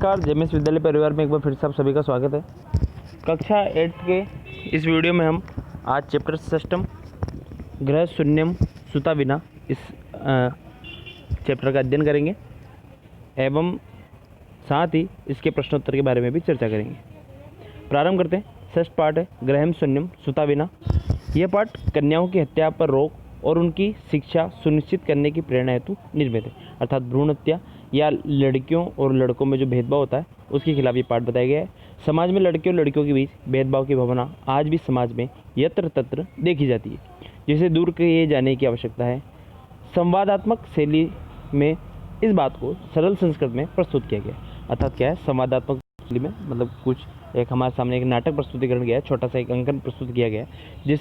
नमस्कार, जेएमएस विद्यालय परिवार में एक बार फिर से आप सभी का स्वागत है। कक्षा 8 के इस वीडियो में हम आज चैप्टर सिस्टम ग्रह शून्यम सुता विना इस चैप्टर का अध्ययन करेंगे एवं साथ ही इसके प्रश्नोत्तर के बारे में भी चर्चा करेंगे। प्रारंभ करते हैं। षष्ठ पाठ है ग्रहम शून्यम सुता विना। यह पाठ कन्याओं की हत्या पर रोक और उनकी शिक्षा सुनिश्चित करने की प्रेरणा हेतु निर्मित है, अर्थात भ्रूण हत्या या लड़कियों और लड़कों में जो भेदभाव होता है उसके खिलाफ ये पाठ बताया गया है। समाज में लड़कियों और लड़कियों के बीच भेदभाव की भावना आज भी समाज में यत्र तत्र देखी जाती है, जिसे दूर किए जाने की आवश्यकता है। संवादात्मक शैली में इस बात को सरल संस्कृत में प्रस्तुत किया गया, अर्थात क्या है संवादात्मक शैली में मतलब कुछ एक हमारे सामने एक नाटक प्रस्तुतिकरण गया है, छोटा सा एक अंकन प्रस्तुत किया गया है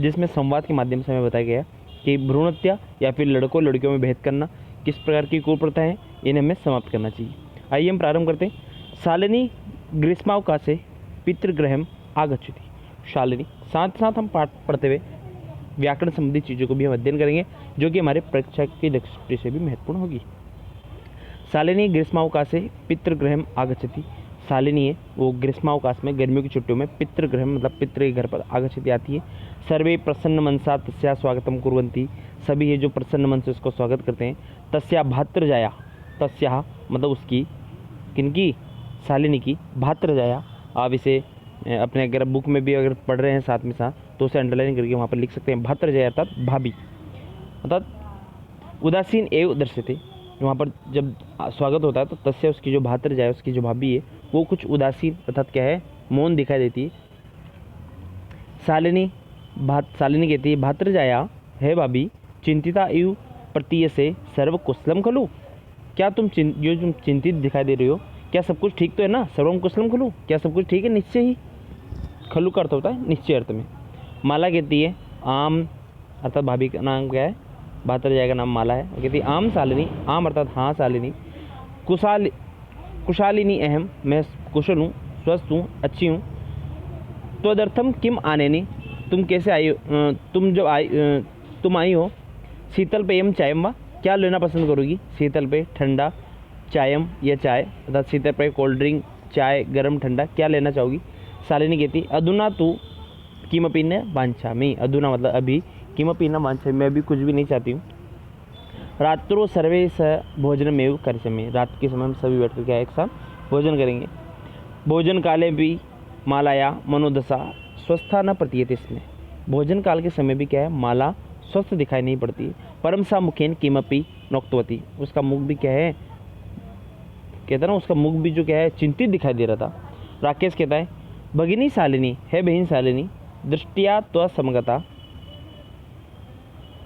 जिसमें संवाद के माध्यम से हमें बताया गया कि भ्रूण हत्या या फिर लड़कों लड़कियों में भेद करना किस प्रकार की कुप्रथा है, इन्हें हमें समाप्त करना चाहिए। आइए हम प्रारंभ करते हैं। शालिनी ग्रीष्मावकाशे पितृगृहम आगच्छति। शालिनी साथ साथ हम पाठ पढ़ते हुए व्याकरण संबंधी चीज़ों को भी हम अध्ययन करेंगे, जो कि हमारे परीक्षा की दृष्टि से भी महत्वपूर्ण होगी। शालिनी ग्रीष्मावकाशे पितृगृहम आगच्छति। शालिनी है वो ग्रीष्मावकाश में गर्मियों की छुट्टियों में पितृगृह मतलब पितृ के घर पर आगच्छति आती है। सर्वे प्रसन्न मनसा तस्या स्वागतम कुर्वन्ति। सभी है जो प्रसन्न मन से उसको स्वागत करते हैं। तस्या भातृजाया, तस्या मतलब उसकी किनकी शालिनी की भातृजाया। आप इसे अपने अगर बुक में भी अगर पढ़ रहे हैं साथ में साथ तो उसे अंडरलाइन करके वहाँ पर लिख सकते हैं। भातृजाया अर्थात भाभी, अर्थात उदासीन एवं दर्शते। वहाँ पर जब स्वागत होता है तो तस्या उसकी जो भातृजाया उसकी जो भाभी है वो कुछ उदासीन अर्थात क्या है मौन दिखाई देती है। शालिनी कहती है भातृजाया है भाभी चिंतिता इव प्रतीयसे सर्व कुशलम खलु। क्या तुम चिंतित दिखाई दे रही हो, क्या सब कुछ ठीक तो है ना। सर्वम कुशलम खलु, क्या सब कुछ ठीक है निश्चय ही। खलु का अर्थ होता है निश्चय अर्थ में। माला कहती है आम, अर्थात भाभी का नाम क्या है भातृजाया का नाम माला है। कहती है आम शालिनी, आम अर्थात हाँ शालिनी। कुशालिनी अहम, मैं कुशल हूँ स्वस्थ हूँ अच्छी हूँ। त्वदर्थम किम आनेनी, तुम कैसे आई, तुम आई हो। शीतल पेयम चायम वा, क्या लेना पसंद करोगी। शीतल पे ठंडा, चायम या चाय अर्थात शीतल पे कोल्ड ड्रिंक, चाय गर्म ठंडा, क्या लेना चाहोगी। शालिनी कहती अधुना तू किमपि न वांछामि। अधुना मतलब अभी, किमपि न वांछामि मैं अभी कुछ भी नहीं चाहती हूँ। रात्रो सर्वे स भोजनमेव करिष्यामि, रात के समय हम सभी बैठ कर क्या एक साथ भोजन करेंगे। भोजन काले भी मालाया मनोदशा स्वस्था न प्रतीयते इसमें। भोजन काल के समय भी क्या है माला स्वस्थ दिखाई नहीं पड़ती। परम सा मुखेन किमपि नोक्तवती, उसका मुख भी क्या है कहता ना उसका मुख भी जो क्या है चिंतित दिखाई दे रहा था। राकेश कहता है भगिनी शालिनी है बहन शालिनी, दृष्टिया त्व समगता,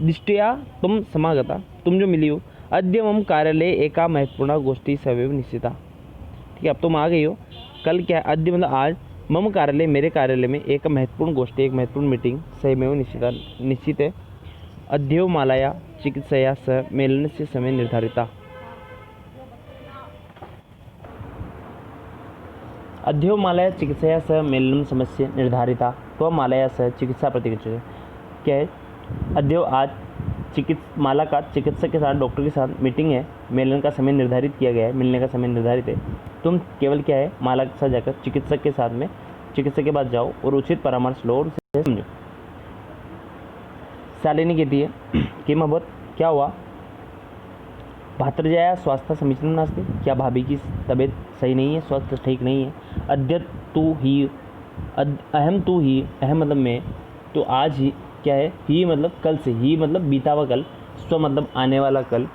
दृष्टिया तुम समागता, तुम जो मिली हो। अद्य मम कार्यालय एका महत्वपूर्ण गोष्ठी सवैव निश्चिता। ठीक है अब तुम आ गई हो। कल क्या अद्य मतलब आज, मम कार्यालय मेरे कार्यालय में एक महत्वपूर्ण गोष्ठी एक महत्वपूर्ण मीटिंग सवैव निश्चित है। अद्यो मालाया चिकित्सया स मेलन से समय निर्धारिता। अद्यो मालाया चिकित्सया स मेलनम समस्या निर्धारिता तो मालाया स चिकित्सा प्रतिगच्छति। क्या है अद्यो आज माला का चिकित्सक के साथ डॉक्टर के साथ मीटिंग है, मेलन का समय निर्धारित किया गया है, मिलने का समय निर्धारित है। तुम केवल क्या है माला के साथ जाकर चिकित्सक के साथ में चिकित्सक के पास जाओ और उचित परामर्श लो और उसे समझो। शालिनी कहती है किम अभवत्, क्या हुआ। भातृजाया स्वास्थ्य समीचीनं नास्ति, क्या भाभी की तबीयत सही नहीं है, स्वास्थ्य ठीक नहीं है। अद्य तू ही अहम तू ही, अहम मतलब मैं, तो आज ही क्या है ही मतलब कल से, ही मतलब बीता हुआ कल, स्व मतलब आने वाला कल,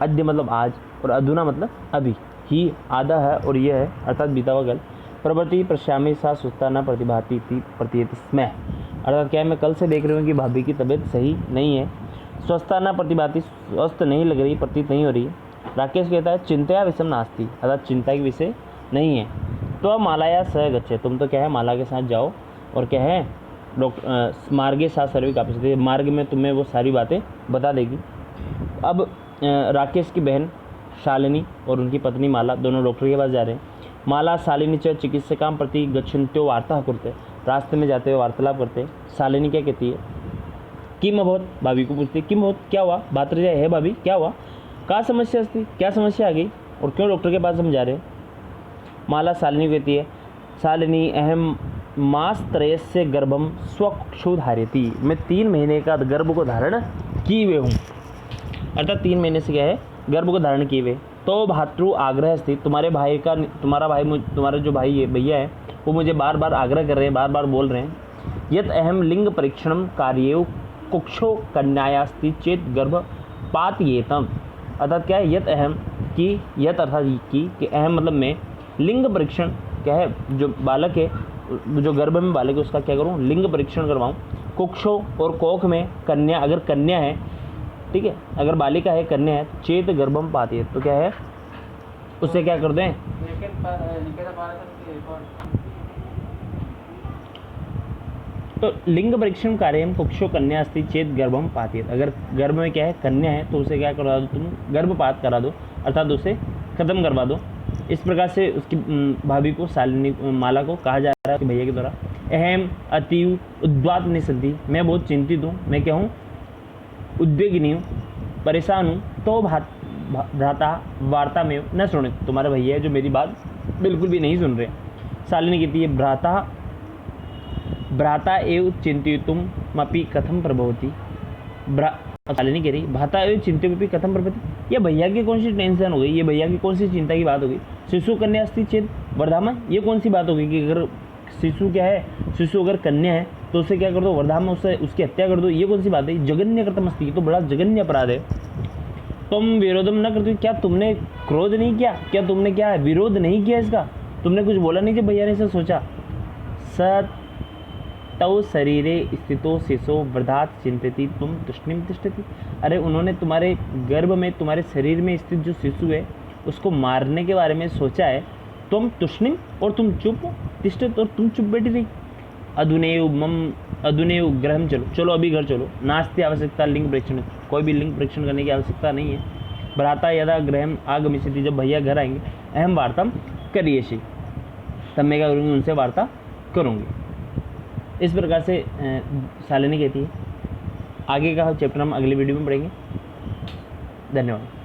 अद्य मतलब आज और अधुना मतलब अभी। ही आधा है और यह है अर्थात बीता हुआ कल। प्रवृत्ति प्रश्यामी सा सुस्ता न प्रतिभाति प्रतीयते स्म, अर्थात क्या है मैं कल से देख रही हूँ कि भाभी की तबीयत सही नहीं है। स्वस्थता न प्रतिभाति, स्वस्थ नहीं लग रही, प्रतीत नहीं हो रही। राकेश कहता है चिंतया विषम नास्ति, अर्थात चिंता की विषय नहीं है। तो अब मालाया स गच्छे, तुम तो क्या है माला के साथ जाओ और क्या है मार्गे साथ सर्वे कापिष्यति, मार्ग में तुम्हें वो सारी बातें बता देगी। अब राकेश की बहन शालिनी और उनकी पत्नी माला दोनों डॉक्टर के पास जा रहे हैं। माला शालिनी च चिकित्सकां प्रति गच्छन्त्यो वार्ता करते, रास्ते में जाते हुए वार्तालाप करते। शालिनी क्या कहती है किम अभवत्, भाभी को पूछती किम अभवत् क्या हुआ। भातृजाया है भाभी क्या हुआ। का समस्या अस्ति, क्या समस्या आ गई। और क्यों डॉक्टर के पास हम जा रहे हैं? माला शालिनी कहती है, शालिनी अहम मास त्रयस्य से गर्भम स्वक्षु धारयति, मैं 3 महीने का गर्भ को धारण किए हुए हूँ, अर्थात 3 महीने से क्या है, गर्भ को धारण किए हुए। तो भातृ आग्रह स्थित, तुम्हारा जो भाई है, भैया है, वो मुझे बार बार आग्रह कर रहे हैं, बार बार बोल रहे हैं, यत अहम लिंग परीक्षणम कार्य कुक्षो कन्यायास्ति चेत गर्भ पातयेतम, अर्थात क्या है, यत अहम की, यत अर्थात कि अहम मतलब मैं, लिंग परीक्षण क्या है, जो बालक है, जो गर्भ में बालक है उसका क्या करूँ, लिंग परीक्षण करवाऊँ। कुक्षो और कोख में कन्या, अगर कन्या है, ठीक है, अगर बालिका है, कन्या है, चेत गर्भम पाती है, तो क्या है, उससे क्या कर दें, तो लिंग परीक्षण कार्य कुक्षो कन्या अस्ति चेत गर्भम पाती है, अगर गर्भ में क्या है, कन्या है, तो उसे क्या करा दो, तुम गर्भपात करा दो, अर्थात उसे खत्म करवा दो। इस प्रकार से उसकी भाभी को, शालिनी माला को कहा जा रहा है कि भैया के द्वारा, अहम अतीव उद्वात निसंधि, मैं बहुत चिंतित हूँ, मैं क्या हूँ, उद्वेगिनी हूँ, परेशान हूँ। तो भ्राता वार्ता में न सुने, तुम्हारे भैया है जो मेरी बात बिल्कुल भी नहीं सुन रहे। शालिनी कहती है, भ्राता एव चिंतितुम मपि कथम प्रभवती, शालिनी कह रही, भ्राता एव चिंतितुमपि कथम प्रभवती, ये भैया की कौन सी टेंशन हो गई, ये भैया की कौन सी चिंता की बात हो गई। शिशु कन्या अस्ति चेत वर्धामन, ये कौन सी बात हो गई कि अगर शिशु क्या है, शिशु अगर कन्या है तो उसे क्या कर दो, वर्धामन, उससे उसकी हत्या कर दो, ये कौन सी बात है, जघन्य कर्तमस्ति, तो बड़ा जघन्य अपराध है। तुम विरोधम न करते, क्या तुमने क्रोध नहीं किया, क्या तुमने क्या विरोध नहीं किया इसका, तुमने कुछ बोला नहीं कि भैया ने इसे सोचा। स तव शरीरे स्थितो शिशो वृद्धात चिंतती तुम तुष्णिम तिष्ठति, अरे उन्होंने तुम्हारे गर्भ में, तुम्हारे शरीर में स्थित जो शिशु है उसको मारने के बारे में सोचा है, तुम तुष्णिम, और तुम चुप तिष्ठत, और तुम चुप बैठी रही। अधुनेव ग्रहम, चलो अभी घर चलो, नास्ति आवश्यकता लिंग परीक्षण, कोई भी लिंग परीक्षण करने की आवश्यकता नहीं है। भ्राता यदा ग्रहम आगमिष्यति, जब भैया घर आएंगे, अहम वार्ता करियेषि, तब मैं क्या करूँगी, उनसे वार्ता करूँगी। इस प्रकार से शालिनी कहती है। आगे का चैप्टर हम अगले वीडियो में पढ़ेंगे। धन्यवाद।